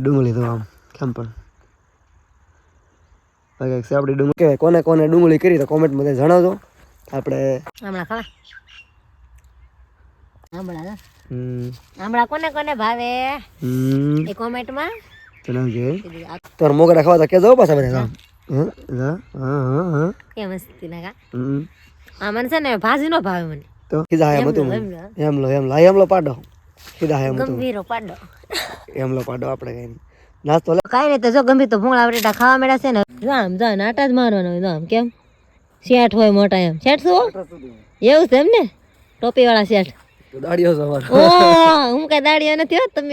ડુંગળી તો આમ કેમ પણ બાકી આપણી ડુંગળી કહેવાય. કોને કોને ડુંગળી કરી તો કોમેન્ટમાં જણાવજો. આપણે હમણાં કોને કોને ભાવે એ કોમેન્ટમાં જણાવજો. તમારે મોગરા ખાવા તો કેજો પાછા બધા. કે મસ્તી નાખા આ મને છે ને ભાજી નો ભાવે મને તો કીધા એમ હતું એમલો પાડો કીધા એમ હતું ગંભીરો પાડો એમલો પાડો આપણે કઈ નાસ્તો કાઈ નહીં તો જો ગંભીર તો ભૂંગળા બટેટા ખાવા મળ્યા છે ને આમ જો નાટા જ મારવાનો હોય આમ કેમ શેઠ હોય મોટા એમ શેઠ શું એવું છે એમ ને ટોપી વાળા શેઠ દાડીઓ સવાર હું કઈ દાડીઓ નથી હો તમે.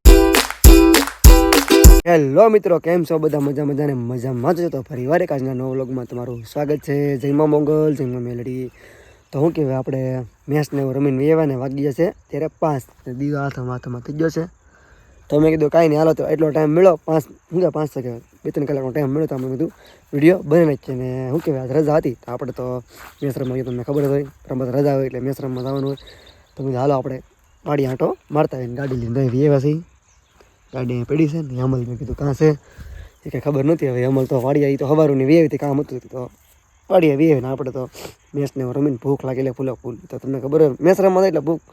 હેલો મિત્રો, કેમ છો બધા? મજાને મજામાં જ. તો ફરી વાર એક આજના નવા વ્લોગમાં તમારું સ્વાગત છે. જય માં મંગલ, જય માં મેલડી. તો શું કહેવાય, આપણે મેચને રમીને વેવાને વાગી જશે ત્યારે 5 દીવા હાથમાં થઈ ગયો છે. તો મેં કીધું કાંઈ નહીં, હાલો તો એટલો ટાઈમ મળ્યો 5 કે 2-3 કલાકનો ટાઈમ મળ્યો તો અમે કીધું વિડીયો બની નાખીએ. ને શું કહેવાય, રજા હતી તો આપણે તો મેચ રમવા તમને ખબર જ હોય, રમત રજા હોય એટલે મેચ રમવા જવાનું હોય. તો કીધું હાલો આપણે વાડી આંટો મારતા હોય. ગાડી લઈને વેવા છીએ, ગાડી પડી છે ને. અમલ મેં કીધું કાં છે એ કંઈ ખબર નથી. હવે અમલ તો વાડી આવી તો સવારું ની વેવી કામ હતું તો વાડી વેવી ને આપણે તો મેચને રમીને ભૂખ લાગે એટલે ફૂલો ફૂલ. તો તમને ખબર હોય મેચ રમવા એટલે ભૂખ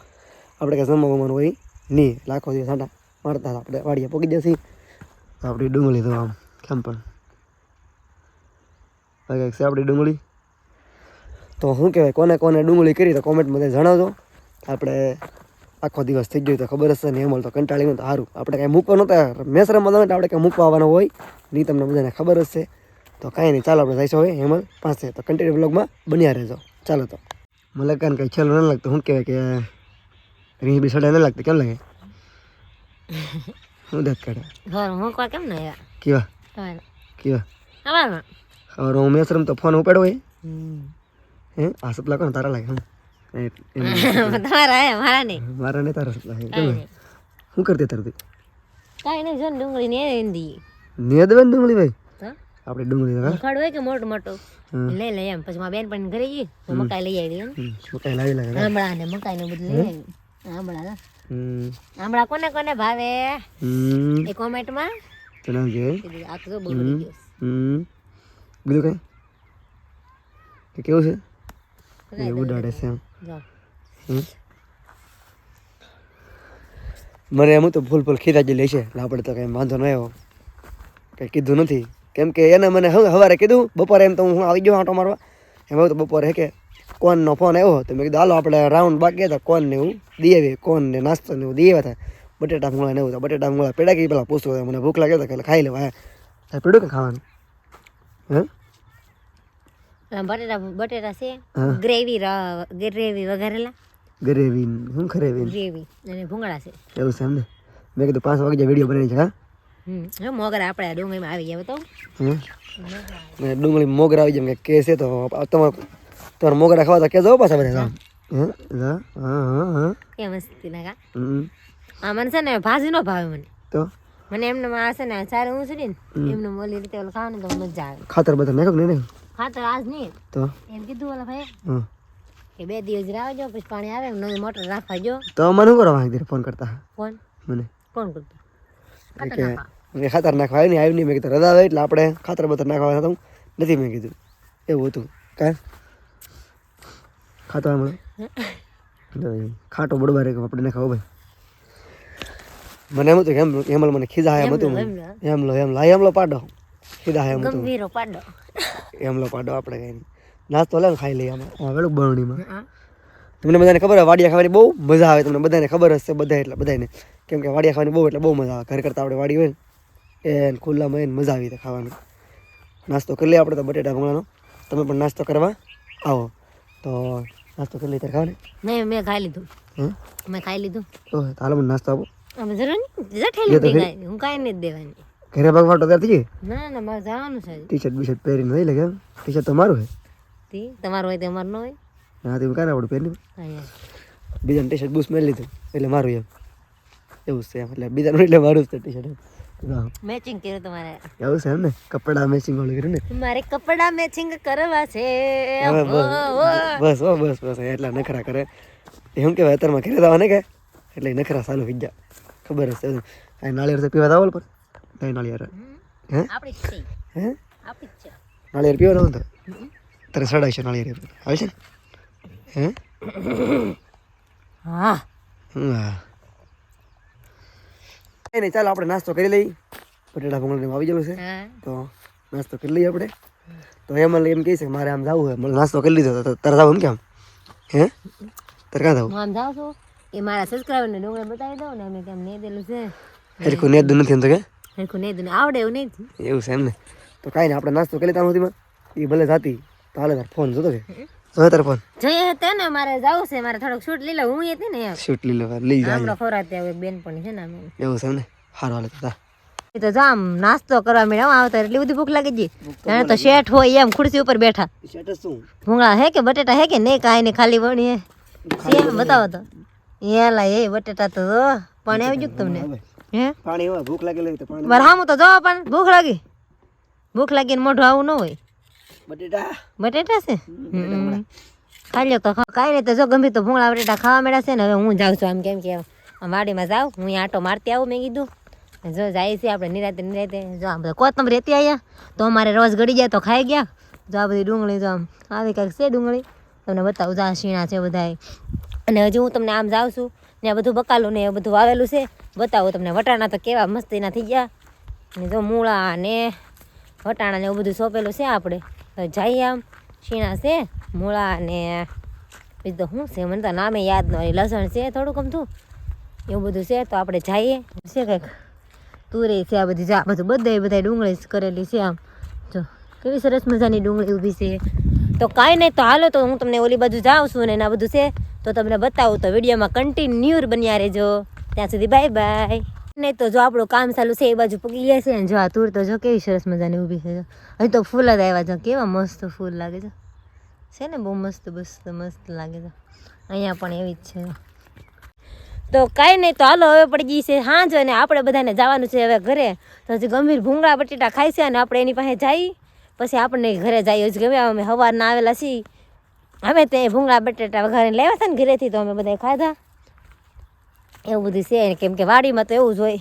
આપણે કંઈ જમવાનું હોય નહીં. લાખો દિવસ સાંટા મારતા આપણે વાડીએ પોગી જશે. તો આપણી ડુંગળી તો આમ કેમ પણ બાકી છે આપણી ડુંગળી. તો શું કહેવાય, કોને કોને ડુંગળી કરી તો કોમેન્ટમાં જણાવજો. આપણે આખો દિવસ થઈ ગયો તો ખબર હશે ને. એમલ તો કંટાળી તો સારું, આપણે કાંઈ મૂકવા નહોતા મેચ રમવા એટલે આપણે કાંઈ મૂકવા આવવાનો હોય નહીં, તમને બધાને ખબર હશે. તો કાંઈ નહીં, ચાલો આપણે જઈશું હવે હેમલ પાસે. તો કન્ટિન્યુ બ્લોગમાં બન્યા રહેજો. ચાલો તો મને કાંઈ કંઈ છેલ્લું ન લાગતું. શું કહેવાય કે રીંગ બી સડા ન લાગતી. કેમ લાગે? શું દાંત કાઢે કેમ ને કેવા હવે હું મેચ રમતો ફોન ઉપાડો હોય હે આ સપલા કોણ તારા લાગે? મારા નહીં તારા સપલા. શું કરતી તરતી? કાંઈ નહીં, જો ડુંગળી ને દેવાની ડુંગળી ભાઈ. આપણે ડુંગળી ખડ હોય કે મોટું મોટું લઈ લઈએ એમ. પછી મારા બેન પણ ઘરે જઈએ મકાઈ લઈ આવી. મકાઈ લાવી લાગે આંબળા ને મકાઈ ને બધું લઈ આવી. આંબળા કોને કોને ભાવે એ કોમેન્ટમાં જણાવજો. આ તો બહુ બધી ગયો. બીજું કઈ કેવું છે? ઉડાડે છે એમ. મને એમ તો ફૂલ ખીરાજી લે છે એટલે આપણે તો કંઈ વાંધો ન આવ્યો, કંઈ કીધું નથી. કેમ કે એને મને સવારે કીધું, બપોરે એમ તો હું આવી ગયો આંટો મારવા. એમાં તો બપોરે કે કોનનો ફોન આવ્યો તો મેં કીધું હાલો આપણે રાઉન્ડ બાકી હતા, કોનને એવું દઈ આવીએ, કોનને નાસ્તો ને એવું દઈ આવ્યા હતા. બટેટા ભૂંગળા ને એવું. બટેટા ભૂંગળા પેડા કે પેલા પૂછવું મને ભૂખ લાગે તો કે ખાઈ લેવા. પેડું કે ખાવાનું બટેટા છે ગ્રેવી વઘારેલા ગ્રેવી શું ખરેવી ગ્રેવી અને ભૂંગળા છે એવું છે એમને. મેં કીધું 5 વાગે વિડીયો બનાવી છે. હા મોગરા આપણે ડુંગળીમાં આવી ગયા તો ડુંગળી મોગરા આવી જાય કે છે. તો તમારે મોગરા ખાવા તો કેજો પાછા બધા. કે મસ્તી નાખા આ મને છે ને ભાજી નો ભાવે મને તો મને એમને આ છે ને સારું હું છે ને એમને ઓલી રીતે ખાવાનું તો મજા આવે. ખાતર બધા નાખો નહીં? ખાતર આજ નહીં તો એમ કીધું ઓલા ભાઈ કે 2 દિવસ રાવજો પછી પાણી આવે નવી મોટર રાખવા જો. તો મને શું કરવા ફોન કરતા? કોણ મને કોણ કરતું? ખાતર નાખવા આવ્યું નહીં. મેં કીધું રજા આવે એટલે આપણે ખાતર બતર નાખવા હતા નથી. મેં કીધું એવું હતું કાંઈ ખાતર મળે ખાટો બળવા રે આપણે ને ખાવ ભાઈ. મને એમ હતું કે એમલ મને ખીજા એમ હતું એમલો પાડો ખીધા એમ હતું એમલો પાડો. આપણે કઈ નાસ્તો લે ખાઈ લઈએ આમાં વેલું બરણીમાં. તમને બધાને ખબર હોય વાડિયા ખાવાની બહુ મજા આવે. તમને બધાને ખબર હશે બધા એટલે બધાને. કેમ કે વાડિયા ખાવાની બહુ એટલે બહુ મજા આવે. ઘર કરતાં આપણે વાડી હોય ને એ ખુલ્લામાં એને મજા આવી ખાવાની. નાસ્તો કરી લઈએ આપણે તો બટેટા ભૂંગળાનો. તમે પણ નાસ્તો કરવા આવો તો નાસ્તો કરી લઈએ ત્યારે ખાવા ને. મેં ખાઈ લીધું. મેં ખાઈ લીધું. હાલો મને નાસ્તો આપો. હું કાંઈ નથી દેવાની. ઘરે ભાગવાટો ત્યારથી ગઈ? ના મારે જવાનું છે. ટી-શર્ટ બીશર્ટ પહેરીને નહીં લાગે? ટી-શર્ટ તો મારું છે. તમારું હોય તો અમારું ન હોય. હા તો કાંઈ આવડું પહેરી બીજાને ટી-શર્ટ બૂસ મેળવી લીધું એટલે મારું એમ એવું છે એમ. એટલે બીજાનું એટલે મારું જ ટી-શર્ટ મેચિંગ કર્યું તમારે એવું છે એમ ને? કપડા મેચિંગ વાળું કર્યું ને? મારે કપડા મેચિંગ કરવા છે. બસ એટલા નખરા કરે એમ કેવાય. અત્યારમાં ઘરે જવા ને કે એટલે નખરા ચાલુ થઈ ગયા. ખબર હશે આ નાળિયેર પીવા આવો પર દહીં નાળિયેર હે આપણી જ છે હે આપણી જ છે નાળિયેર પીવો ને તો તારે સડાય છે નાળિયેર આવે છે ને હે હા હા કઈ નહીં ચાલો આપણે નાસ્તો કરી લઈએ બટેટા ભૂંગળા આવી જવું છે હા તો નાસ્તો કરી લઈએ આપણે તો એમાં એમ કહે છે કે મારે આમ જવું હોય મને નાસ્તો કરી લીધો તો તારે જવું એમ કેમ હે તારે ક્યાં જવું હું આમ જાઉં છું એ મારા સબસ્ક્રાઈબરને ડુંગળી બતાવી દઉં ને અમે કેમ નહીં દેલું છે હરખું નેદ નથી એમ તો કે હરખું નહીં દઉં આવડે એવું નહીં એવું છે એમ ને તો કાંઈ નહીં આપણે નાસ્તો કરી લેતા સુધીમાં એ ભલે જાતી તો હાલે તાર ફોન જોતો કે જોયો તારો ફોન જોઈએ તે ને મારે જવું છે મારે થોડોક શૂટ લઈ લઉં હું હતી ને યાર શૂટ લઈ લેવા લઈ જાય હમણાં ખોરાતે આવે બેન પણ છે ને અમે એવું છે એમ ને સારું હાલે તા એ તો જામ નાસ્તો કરવા મળ્યા આવતા એટલી બધી ભૂખ લાગી ગઈ જાણે તો શેઠ હોય એમ ખુરશી ઉપર બેઠા શેટ શું ભૂંગળા હે કે બટેટા હે કે નહીં કાંઈ નહીં ખાલી વણી હે સેમ બતાવો તો એલા એ બટેટા તો જો પાણી આવી ગયું તમને હે પાણી એવા ભૂખ લાગેલી તો પાણી વરહામું તો જો પણ ભૂખ લાગીને મોઢું આવું ન હોય બટેટા બટેટા છે ખાઈ લો તો કાંઈ નહીં તો જો ગંભીર તો ભૂંગળા બટેટા ખાવા મળ્યા છે ને હવે હું જાઉં છું આમ કેમ કે આમ વાડીમાં જાઉં હું અહીં આટો મારતી આવું મેં કીધું જો જાય છે આપણે નિરાતે જો આ બધા કોથમરી હતી અહીંયા તો અમારે રોજ ગળી જાય તો ખાઈ ગયા જો આ બધી ડુંગળી જો આમ આવી કાંઈક છે ડુંગળી તમને બતાવું જા શીણા છે બધાય અને હજુ હું તમને આમ જાઉં છું ને આ બધું બકાલું ને એ બધું વાવેલું છે બતાવું તમને વટાણા તો કેવા મસ્તીના થઈ ગયા ને જો મૂળા ને વટાણા ને એવું બધું સોંપેલું છે આપણે તો જઈએ આમ શીણા છે મૂળા ને બીજું તો શું છે મને તો નામે યાદ ન હોય લસણ છે થોડુંક અમથું એવું બધું છે તો આપણે જઈએ છે કંઈક તુરે છે આ બધી જા બધું બધા ડુંગળી જ કરેલી છે આમ જો કેવી સરસ મજાની ડુંગળી ઊભી છે તો કાંઈ નહીં તો હાલો તો હું તમને ઓલી બાજુ જાઉં છું ને એના બધું છે તો તમને બતાવું તો વિડીયોમાં કન્ટિન્યુ બન્યા રહેજો ત્યાં સુધી બાય બાય નહીં તો જો આપણું કામ ચાલુ છે એ બાજુ પગી ગયા છે ને જો આ તુર તો જો કેવી સરસ મજાની ઊભી છે જો હજી તો ફૂલ જ આવ્યા જો કેવા મસ્ત ફૂલ લાગે છે ને બહુ મસ્ત મસ્ત લાગે છે અહીંયા પણ એવી જ છે તો કાંઈ નહીં તો હાલો હવે પડી ગઈ છે હાંજ અને આપણે બધાને જવાનું છે હવે ઘરે તો હજી ગંભીર ભૂંગળા બટેટા ખાય છે અને આપણે એની પાસે જઈ પછી આપણને ઘરે જઈએ હજી ગમે અમે સવારના આવેલા છીએ અમે તે ભૂંગળા બટેટા વઘારીને લેવા હતા ને ઘરેથી તો અમે બધા ખાધા એવું બધું છે કેમ કે વાડીમાં તો એવું જ હોય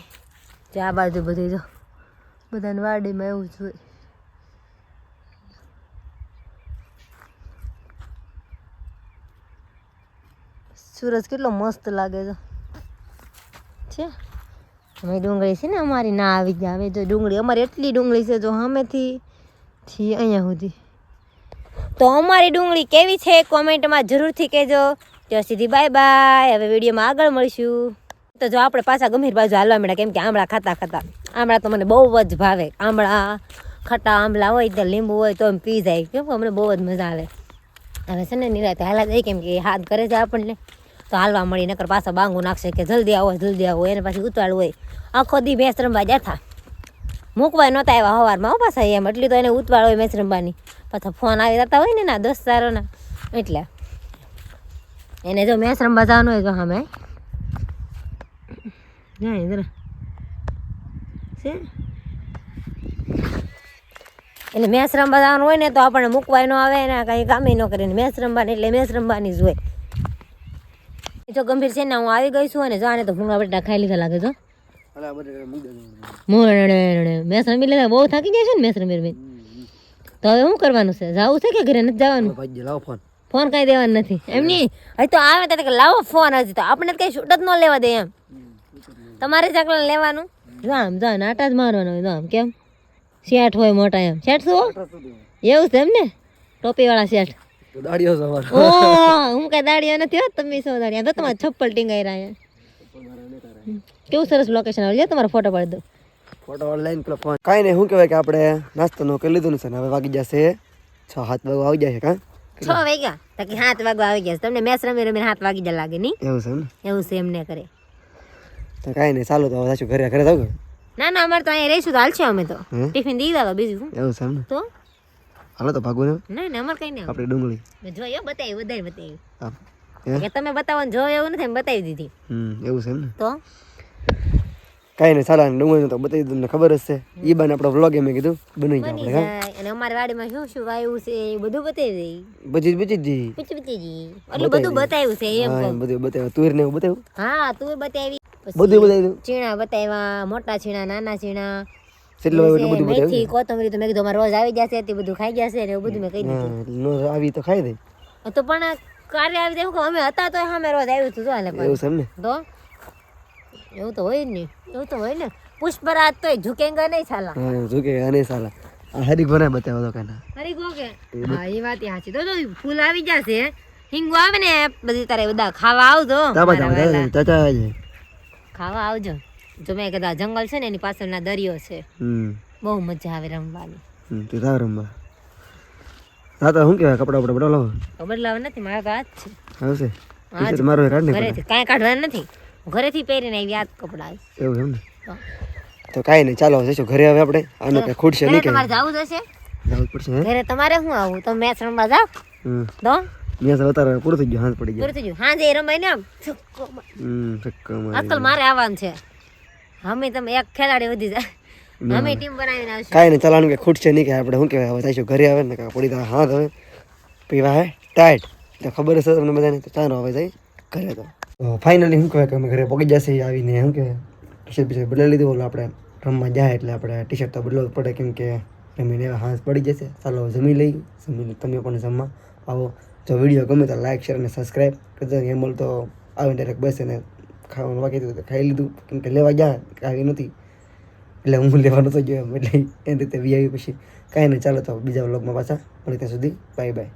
જો આ બાજુ બધું જો બધાને વાડીમાં એવું જ હોય સૂરજ કેટલો મસ્ત લાગે છે અમે ડુંગળી છે ને અમારી ના આવી ગયા હવે જો ડુંગળી અમારી એટલી ડુંગળી છે જો સામેથી અહીંયા સુધી તો અમારી ડુંગળી કેવી છે કોમેન્ટમાં જરૂરથી કહેજો ત્યાં સુધી બાય બાય હવે વિડીયોમાં આગળ મળીશું તો જો આપણે પાછા ગંભીર બાજુ હાલવા મળ્યા કેમ કે આંબળા ખાતા આંબળા તો મને બહુ જ ભાવે આંબળા ખટા આંબળા હોય તો લીંબુ હોય તો એમ પી જાય કેમ અમને બહુ જ મજા આવે હવે છે ને નિરાતે હાલા જાય કેમ કે હાથ કરે છે આપણને તો હાલવા મળી નકર પાછા બાંગુ નાખશે કે જલ્દી આવો એને પાછી ઉતાળવું હોય આખો દી ભેંસ રમવા જતા મૂકવા નહોતા આવ્યા સવારમાં પાછા એમ એટલી તો એને ઉતવાળ હોય ભેંસ રમવાની પાછા ફોન આવી જતા હોય ને ના દોસ્તારોના એટલે એને જો ભેંસ રમવા જવાનું હોય તો અમે જાય જરા છે એટલે મેચ રમવા જવાનું હોય ને તો આપણને મૂકવાય ન આવે ને કાંઈ કામે ન કરે ને મેચ રમવાની એટલે મેચ રમવાની જ હોય જો ગંભીર છે ને હું આવી ગઈ છું અને જાણે તો ભૂંગળા બટેટા ખાઈ લીધા લાગે છો મેચ રમી લીધા બહુ થાકી ગયા છે ને મેચ રમી તો હવે શું કરવાનું છે જવું છે કે ઘરે નથી જવાનું ફોન કાંઈ દેવાનું નથી એમ નહીં હજી તો આવે તો લાવો ફોન હજી તો આપણે કઈ શૂટ જ ન લેવા દે એમ તમારે જ આકલા લેવાનું જો આમ જો નાટા જ મારવાનો હોય આમ કેમ શેઠ હોય મોટા એમ શેઠ શું એવું છે એમ ને ટોપી વાળા શેઠ દાડિયો સવાર ઓ હું કઈ દાડિયા નથી હો તમે શું દાડિયા તો તમારે છપ્પલ ટીંગાઈ રહ્યા કેવું સરસ લોકેશન આવે તમારો ફોટો પાડી દો ફોટો ઓનલાઈન પેલો ફોન કાંઈ નહીં શું કહેવાય કે આપણે નાસ્તો નો કરી લીધું છે ને હવે વાગી જશે 6-7 વાગે આવી જાય કાં 6 વાગ્યા તાકી 7 વાગવા આવી ગયા તમને મેચ રમી રમીને 7 વાગી જાય લાગે નહીં એવું છે ને એવું છે એમને કરે તો કાંઈ નહીં ચાલો તો હવે જાશું ઘરે જાવ ના ના અમારે તો અહીંયા રહીશું તો હાલશે અમે તો ટિફિન દઈ દાદા બીજું શું એવું છે ને તો હાલો તો ભાગવું ને નહીં અમારે કઈ નહીં આપણે ડુંગળી જોયો બતાવી વધારે બતાવી હા કે તમે બતાવો જો એવું નથી એમ બતાવી દીધી એવું છે ને તો કાંઈ નહીં સારા ડુંગળી તો બતાવી તમને ખબર જ છે એ બાને આપણો વ્લોગ એમ કીધું બની જાય બની જાય અને અમારી વાડીમાં શું શું વાવ્યું છે એ બધું બતાવી દઈ બચી બચી એટલે બધું બતાવ્યું છે એમ હા બધું બતાવ્યું તુર ને એવું બતાવ્યું હા તું બતાવી બધું બતાવ્યું ચીણા બતાવ્યા મોટા ચીણા નાના ચીણા કેટલું આવ્યું એટલું બધું મેથી બતાવ્યું કોથમરી તો મેં કીધું અમારે રોજ આવી જશે તે બધું ખાઈ જશે ને એવું બધું મેં કહી દીધું નો આવી તો ખાઈ દે તો પણ કાર્ય આવી જાય અમે હતા તો સામે રોજ આવ્યું હતું જો એટલે એવું છે એમ ને તો એવું તો હોય જ નહીં એવું તો હોય ને પુષ્પરાજ તો ઝુકેંગા નહીં સાલા હા જો કે આને સાલા આ હરીક બનાય બતાવો તો કાના હરી ગો કે હા એ વાત સાચી તો ફૂલ આવી જશે હિંગુ આવે ને બધી તારે બધા ખાવા આવજો તાબા મારા વહેલા. ચાચા આવે ખાવા આવજો જો મેં કીધું આ જંગલ છે ને એની પાછળના દરિયો છે બહુ મજા આવે રમવાની તું તાવ રમવા હા તો શું કહેવાય કપડા બપડા બદલાવો તો બદલાવ નથી મારા તો આ જ છે આવશે હા જ. મારો કાઢ ને ઘરેથી કાંઈ કાઢવાનું નથી ઘરેથી પહેરીને આવી આ જ કપડાં એવું એમ ને તો. તો કાંઈ નહીં ચાલો જઈશું ઘરે હવે આપણે આનો કંઈ ખૂટશે ઘરે નહીં કે તમારે જવું જશે જવું પડશે હે ઘરે તમારે શું આવું તમે મેચ રમવા જાવ તો ત્યાં તો અત્યારે પૂરું થઈ ગયું હાથ પડી ગયા પૂરું થઈ ગયું હાજે એ રમાય ને આમ ચક્કા મારી આજકાલ મારે આવવાનું છે અમે તમે એક ખેલાડી વધી જાય અમે ટીમ બનાવીને આવશું કાંઈ નહીં ચાલવાનું કે ખૂટશે નહીં કે આપણે શું કહેવાય હવે જઈશું ઘરે આવે ને કાં પડી તો હાથ હવે પીવા હે ટાઈટ તો ખબર હશે તમને બધાને તો ચાલો હવે જઈ ઘરે તો ફાઇનલી શું કહેવાય કે અમે ઘરે પહોંચી જશે આવીને શું કહેવાય ટી શર્ટ બીશર્ટ બદલાવી લીધું ઓલું આપણે રમવા જાય એટલે આપણે ટી શર્ટ તો બદલવું જ પડે કેમ કે રમીને હાથ પડી જશે ચાલો જમી લઈ જમીને તમે પણ જમવા આવો જો વિડીયો ગમે તો લાઈક શેર અને સબસ્ક્રાઈબ કરજો એમ બોલ તો આવીને ડાયરેક્ટ બેસીને ખાવાનું બાકી હતું તો ખાઈ લીધું કેમ કે લેવા ગયા આવી નથી એટલે હું લેવા નતો ગયો એમ એટલે એ રીતે વી આવી પછી કાંઈ નહીં ચાલો તો બીજા વ્લોગમાં પાછા મળી ત્યાં સુધી બાય બાય